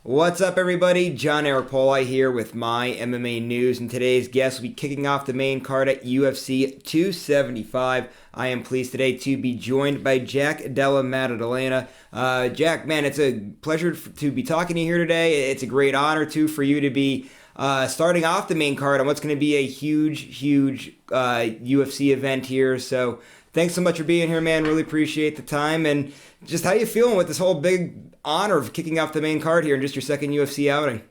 What's up, everybody? John Arapoli here with My MMA News, and today's guest will be kicking off the main card at UFC 275. I am pleased today to be joined by Jack Della Maddalena. Jack, man, it's a pleasure to be talking to you here today. It's a great honor, too, for you to be starting off the main card on what's going to be a huge UFC event here. So thanks so much for being here, man. Really appreciate the time. And just how you feeling with this whole big honor of kicking off the main card here in just your second UFC outing?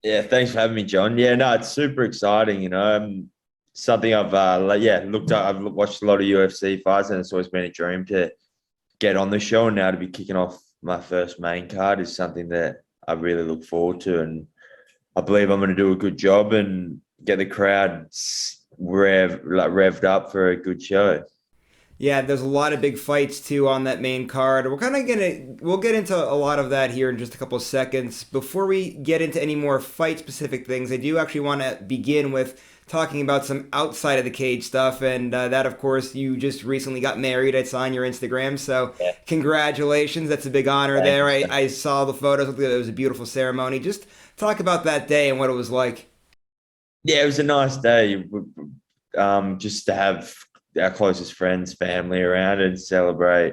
Yeah, thanks for having me, John. Yeah, no, it's super exciting. Something I've looked at. I've watched a lot of UFC fights, and it's always been a dream to get on the show. And now to be kicking off my first main card is something that I really look forward to, and I believe I'm going to do a good job and get the crowd revved up for a good show. Yeah, there's a lot of big fights too on that main card. We'll get into a lot of that here in just a couple of seconds. Before we get into any more fight specific things, I do actually want to begin with talking about some outside of the cage stuff, and that, of course, you just recently got married. I saw on your Instagram, so Yeah, congratulations. That's a big honor there. thanks. I saw the photos. It was a beautiful ceremony. Just talk about that day and what it was like. Yeah, it was a nice day. Just to have our closest friends, family around and celebrate.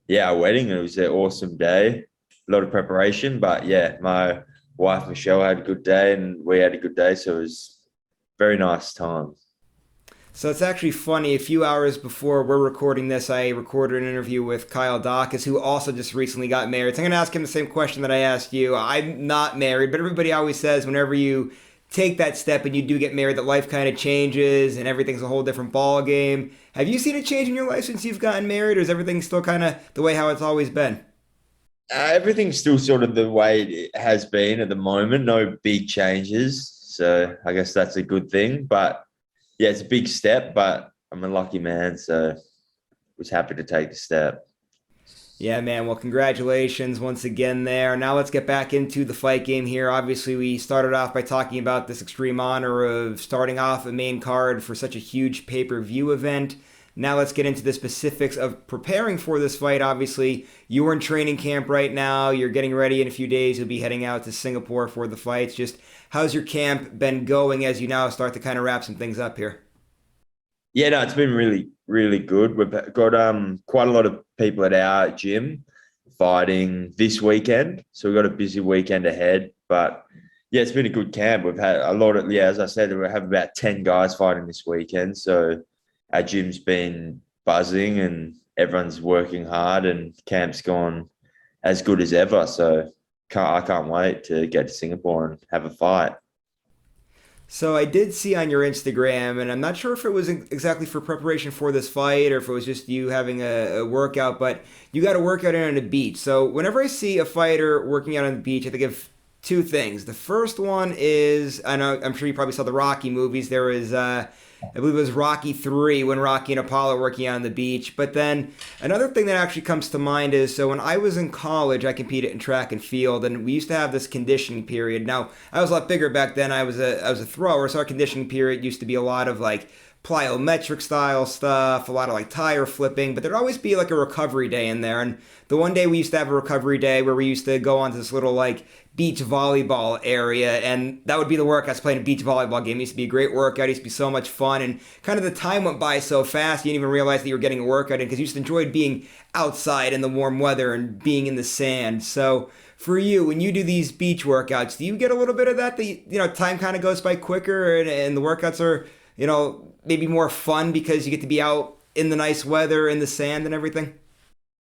Yeah, our wedding. It was an awesome day. A lot of preparation, but yeah, my wife Michelle had a good day, and we had a good day. So it was very nice time. So it's actually funny. A few hours before we're recording this, I recorded an interview with Kyle Dawkins, who also just recently got married. So I'm going to ask him the same question that I asked you. I'm not married, but everybody always says whenever you take that step and you do get married, that life kind of changes and everything's a whole different ball game. Have you seen a change in your life since you've gotten married, or is everything still kind of the way how it's always been? Everything's still sort of the way it has been at the moment. No big changes, so I guess that's a good thing. But yeah, it's a big step. But I'm a lucky man, so was happy to take the step. Yeah, man. Well, congratulations once again there. Now let's get back into the fight game here. Obviously, we started off by talking about this extreme honor of starting off a main card for such a huge pay-per-view event. Now let's get into the specifics of preparing for this fight. Obviously, you are in training camp right now. You're getting ready in a few days. You'll be heading out to Singapore for the fights. Just how's your camp been going as you now start to kind of wrap some things up here? Yeah, no, it's been really good. We've got quite a lot of people at our gym fighting this weekend, so we've got a busy weekend ahead. But yeah, it's been a good camp. We've had a lot of as I said, we have about 10 guys fighting this weekend. So our gym's been buzzing and everyone's working hard, and camp's gone as good as ever. So I can't wait to get to Singapore and have a fight. So I did see on your Instagram, and I'm not sure if it was exactly for preparation for this fight or if it was just you having a workout, but you got a workout in on the beach. So whenever I see a fighter working out on the beach, I think of two things. The first one is, I know I'm sure you probably saw the Rocky movies. There was I believe it was Rocky 3 when Rocky and Apollo were working out on the beach. But then another thing that actually comes to mind is, so when I was in college, I competed in track and field, and we used to have this conditioning period. Now, I was a lot bigger back then. I was a thrower, so our conditioning period used to be a lot of like plyometric style stuff, a lot of like tire flipping, but there'd always be like a recovery day in there. And the one day we used to have a recovery day where we used to go onto this little like beach volleyball area, and that would be the workouts. Playing a beach volleyball game. It used to be a great workout. It used to be so much fun, and kind of the time went by so fast you didn't even realize that you were getting a workout in because you just enjoyed being outside in the warm weather and being in the sand. So for you, when you do these beach workouts, do you get a little bit of that? Time kind of goes by quicker, and the workouts are maybe more fun because you get to be out in the nice weather, in the sand and everything?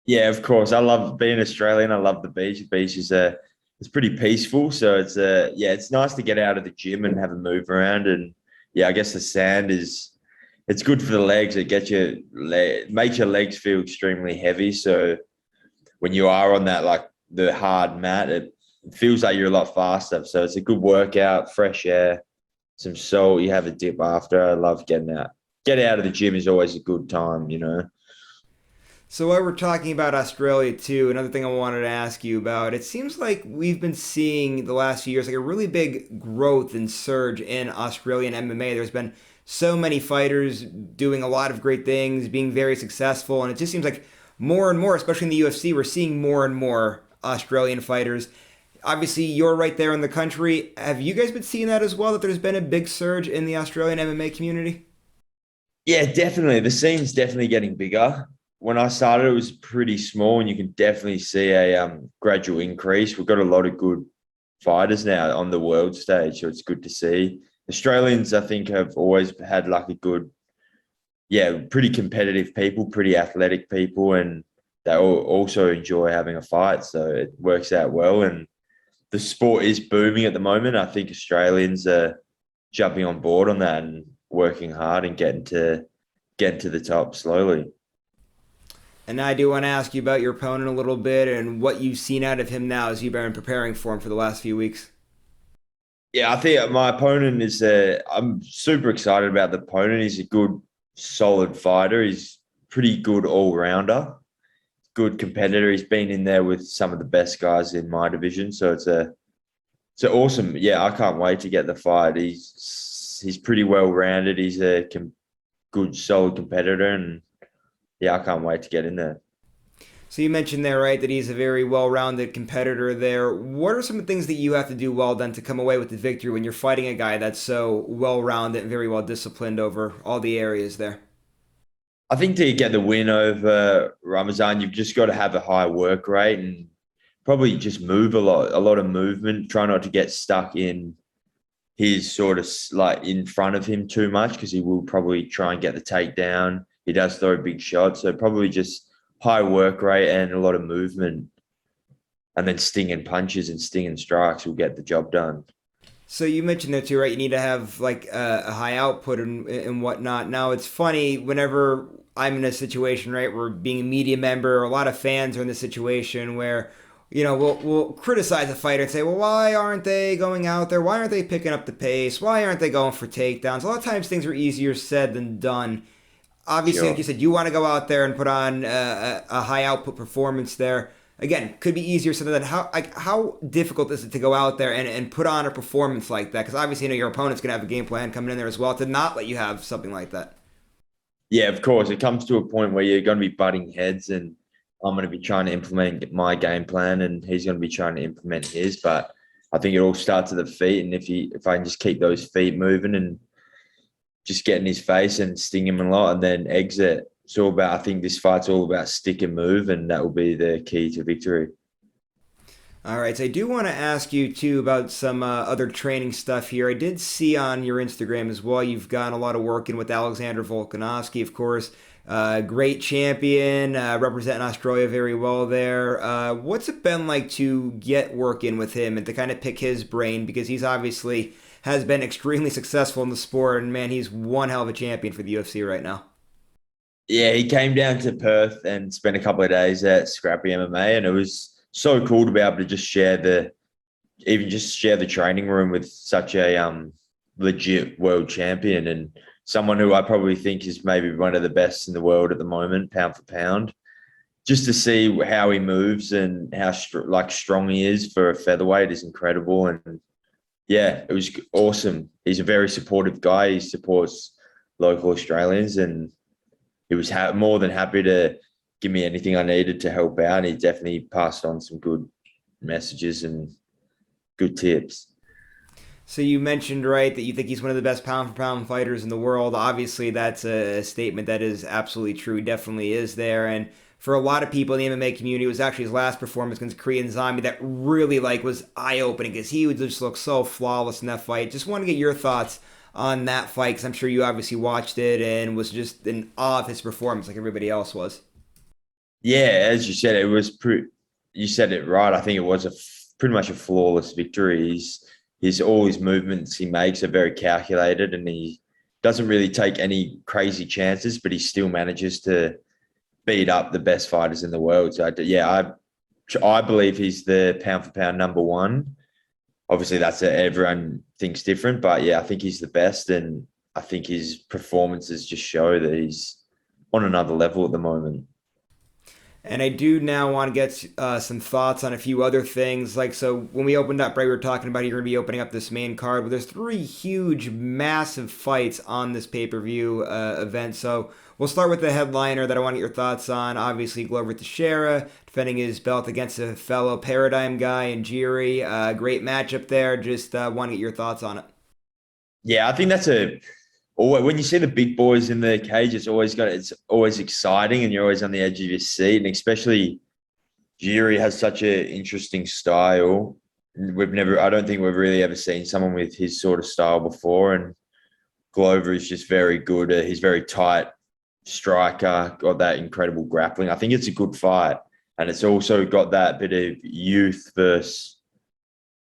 Yeah, of course. I love being Australian. I love the beach. The beach is it's pretty peaceful. So it's nice to get out of the gym and have a move around. And yeah, I guess the sand it's good for the legs. It makes your legs feel extremely heavy. So when you are on that like the hard mat, it feels like you're a lot faster. So it's a good workout, fresh air, some salt. You have a dip after. I love getting out. Get out of the gym is always a good time. So while we're talking about Australia too, another thing I wanted to ask you about, it seems like we've been seeing the last few years like a really big growth and surge in Australian MMA. There's been so many fighters doing a lot of great things, being very successful, and it just seems like more and more, especially in the UFC, we're seeing more and more Australian fighters. Obviously, you're right there in the country. Have you guys been seeing that as well? That there's been a big surge in the Australian MMA community? Yeah, definitely. The scene's definitely getting bigger. When I started, it was pretty small, and you can definitely see a gradual increase. We've got a lot of good fighters now on the world stage, so it's good to see. Australians, I think, have always had like a good, yeah, pretty competitive people, pretty athletic people, and they all also enjoy having a fight. So it works out well. And the sport is booming at the moment. I think Australians are jumping on board on that and working hard and getting to the top slowly. And I do want to ask you about your opponent a little bit and what you've seen out of him now as you've been preparing for him for the last few weeks. Yeah, I think my opponent is. I'm super excited about the opponent. He's a good, solid fighter. He's pretty good all rounder. Good competitor. He's been in there with some of the best guys in my division. So it's a awesome. Yeah, I can't wait to get the fight. He's pretty well rounded. He's a good, solid competitor, and yeah, I can't wait to get in there. So you mentioned there, right, that he's a very well-rounded competitor there. What are some of the things that you have to do well then to come away with the victory when you're fighting a guy that's so well-rounded and very well disciplined over all the areas there? I think to get the win over Ramazan, you've just got to have a high work rate and probably just move a lot of movement. Try not to get stuck in his sort of like in front of him too much because he will probably try and get the takedown. He does throw big shots, so probably just high work rate and a lot of movement, and then stinging punches and stinging strikes will get the job done. So you mentioned that too, right? You need to have like a high output and whatnot. Now it's funny whenever I'm in a situation, right, where being a media member, a lot of fans are in this situation where, we'll criticize a fighter and say, well, why aren't they going out there? Why aren't they picking up the pace? Why aren't they going for takedowns? A lot of times things are easier said than done. Obviously, like Sure. you said, you want to go out there and put on a high output performance there. Again, could be easier said than how difficult is it to go out there and put on a performance like that? Because obviously, your opponent's gonna have a game plan coming in there as well to not let you have something like that. Yeah, of course. It comes to a point where you're going to be butting heads, and I'm going to be trying to implement my game plan, and he's going to be trying to implement his. But I think it all starts at the feet, and if I can just keep those feet moving and just get in his face and sting him a lot, and then exit. It's all about. I think this fight's all about stick and move, and that will be the key to victory. All right, so I do want to ask you too about some other training stuff here. I did see on your Instagram as well. You've gotten a lot of work in with Alexander Volkanovski, of course. Great champion, representing Australia very well there. What's it been like to get work in with him and to kind of pick his brain because he's obviously has been extremely successful in the sport, and man, he's one hell of a champion for the UFC right now. Yeah, he came down to Perth and spent a couple of days at Scrappy MMA, and it was so cool to be able to just share the training room with such a legit world champion and someone who I probably think is maybe one of the best in the world at the moment, pound for pound. Just to see how he moves and how strong he is for a featherweight is incredible. And yeah, it was awesome. He's a very supportive guy. He supports local Australians, and he was more than happy to give me anything I needed to help out. He definitely passed on some good messages and good tips. So you mentioned right that you think he's one of the best pound for pound fighters in the world. Obviously, that's a statement that is absolutely true. He definitely is there, and for a lot of people in the MMA community, it was actually his last performance against Korean Zombie that really was eye opening because he would just look so flawless in that fight. Just want to get your thoughts on that fight because I'm sure you obviously watched it and was just in awe of his performance like everybody else was. Yeah, as you said, you said it right. I think it was pretty much a flawless victory. All his movements he makes are very calculated, and he doesn't really take any crazy chances, but he still manages to beat up the best fighters in the world. So yeah, I believe he's the pound for pound number one. Obviously, everyone thinks different, but yeah, I think he's the best, and I think his performances just show that he's on another level at the moment. And I do now want to get some thoughts on a few other things. Like, so when we opened up, right, we were talking about you're going to be opening up this main card, but there's three huge, massive fights on this pay per view event. So we'll start with the headliner that I want to get your thoughts on. Obviously, Glover Teixeira defending his belt against a fellow Paradigm guy in Jiri. Great matchup there. Just want to get your thoughts on it. Yeah, I think that's a. When you see the big boys in the cage, it's always exciting, and you're always on the edge of your seat, and especially Jiri has such an interesting style. I don't think we've really ever seen someone with his sort of style before, and Glover is just very good. He's very tight striker, got that incredible grappling. I think it's a good fight, and it's also got that bit of youth versus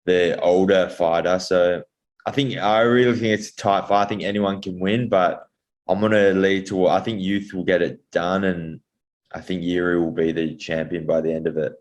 the older fighter. So I really think it's a tight fight. I think anyone can win, but I'm gonna lead to. I think youth will get it done, and I think Yuri will be the champion by the end of it.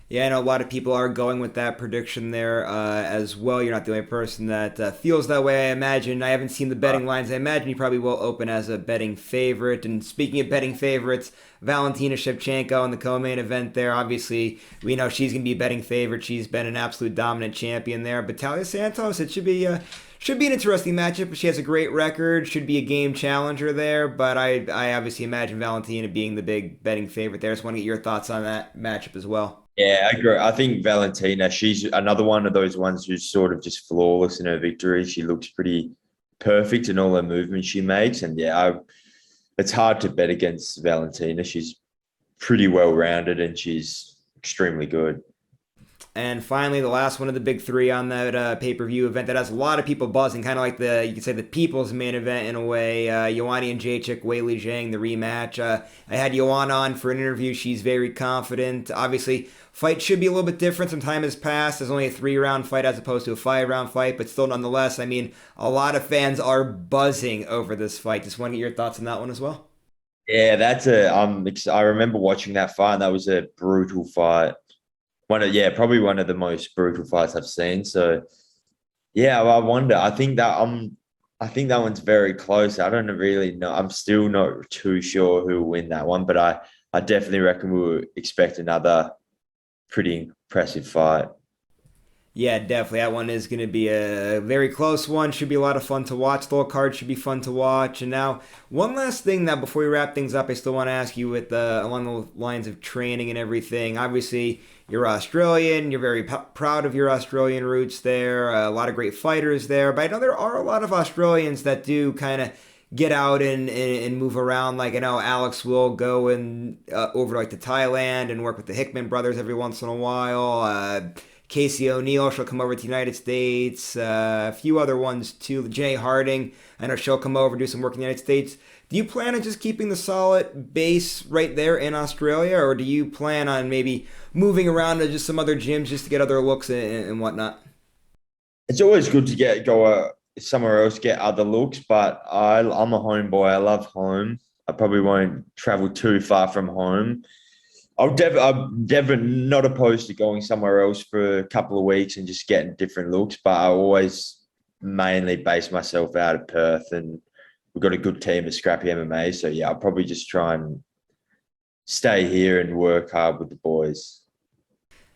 Yeah, I know a lot of people are going with that prediction there as well. You're not the only person that feels that way, I imagine. I haven't seen the betting lines. I imagine you probably will open as a betting favorite. And speaking of betting favorites, Valentina Shevchenko in the co-main event there. Obviously, we know she's going to be a betting favorite. She's been an absolute dominant champion there. But Talia Santos, it should be an interesting matchup. She has a great record. Should be a game challenger there. But I obviously imagine Valentina being the big betting favorite there. Just want to get your thoughts on that matchup as well. Yeah, I agree. I think Valentina, she's another one of those ones who's sort of just flawless in her victory. She looks pretty perfect in all her movements she makes. And it's hard to bet against Valentina. She's pretty well rounded and she's extremely good. And finally, the last one of the big three on that pay-per-view event that has a lot of people buzzing, kind of like you could say the people's main event in a way. Ioane and Jacek, Weili Zhang, the rematch. I had Ioane on for an interview. She's very confident. Obviously, fight should be a little bit different. Some time has passed. There's only a 3-round fight as opposed to a 5-round fight, but still, nonetheless, I mean, a lot of fans are buzzing over this fight. Just want to get your thoughts on that one as well. Yeah, I remember watching that fight and that was a brutal fight. Probably one of the most brutal fights I've seen. So yeah, I wonder. I think that one's very close. I don't really know. I'm still not too sure who will win that one, but I definitely reckon we'll expect another pretty impressive fight. Yeah, definitely. That one is going to be a very close one. Should be a lot of fun to watch. The whole card should be fun to watch. And now, one last thing that before we wrap things up, I still want to ask you with along the lines of training and everything. Obviously, you're Australian. You're very proud of your Australian roots there. A lot of great fighters there. But I know there are a lot of Australians that do kind of get out and move around. Like I know Alex will go and over like to Thailand and work with the Hickman brothers every once in a while. Casey O'Neill, she'll come over to the United States. A few other ones too. Jay Harding, I know she'll come over do some work in the United States. Do you plan on just keeping the solid base right there in Australia, or do you plan on maybe moving around to just some other gyms just to get other looks and whatnot? It's always good to go somewhere else, get other looks, but I'm a homeboy. I love home. I probably won't travel too far from home. I'm never not opposed to going somewhere else for a couple of weeks and just getting different looks, but I always mainly base myself out of Perth, and we've got a good team of scrappy MMA. So yeah, I'll probably just try and stay here and work hard with the boys.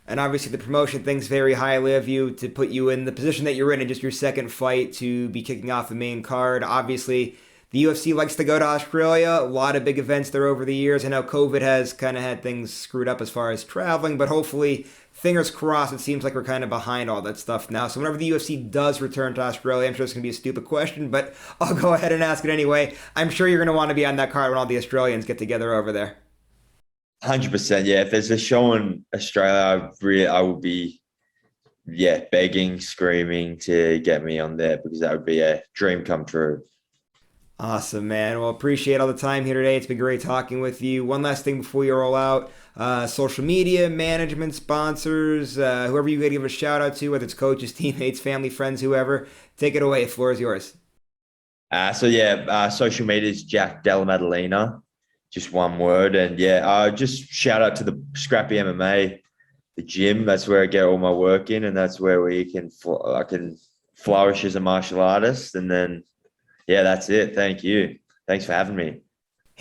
And obviously, the promotion thinks very highly of you to put you in the position that you're in just your second fight to be kicking off the main card. Obviously, the UFC likes to go to Australia. A lot of big events there over the years. I know COVID has kind of had things screwed up as far as traveling, but hopefully, fingers crossed, it seems like we're kind of behind all that stuff now. So whenever the UFC does return to Australia, I'm sure it's going to be a stupid question, but I'll go ahead and ask it anyway. I'm sure you're going to want to be on that card when all the Australians get together over there. 100%. Yeah. If there's a show in Australia, I will be, begging, screaming to get me on there because that would be a dream come true. Awesome, man. Well, appreciate all the time here today. It's been great talking with you. One last thing before you roll out. Social media, management, sponsors, whoever you got to give a shout out to, whether it's coaches, teammates, family, friends, whoever. Take it away. Floor is yours. Social media is Jack Della Maddalena, just one word. And just shout out to the Scrappy MMA, the gym. That's where I get all my work in, and that's where I can flourish as a martial artist. And then, yeah, that's it. Thank you. Thanks for having me.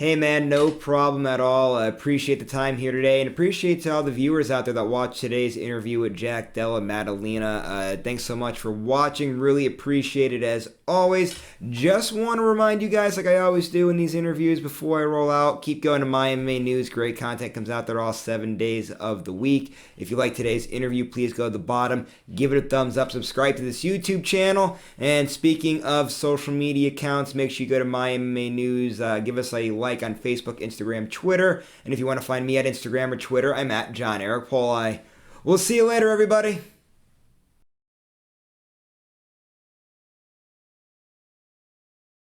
Hey man, no problem at all. I appreciate the time here today and appreciate to all the viewers out there that watched today's interview with Jack, Della, Maddalena. Thanks so much for watching. Really appreciate it as always. Just want to remind you guys, like I always do in these interviews before I roll out, keep going to MyMMANews. Great content comes out there all 7 days of the week. If you like today's interview, please go to the bottom, give it a thumbs up, subscribe to this YouTube channel. And speaking of social media accounts, make sure you go to MyMMANews. Give us a like on Facebook, Instagram, Twitter. And if you want to find me at Instagram or Twitter, I'm at John Eric Pauli. We'll see you later, everybody.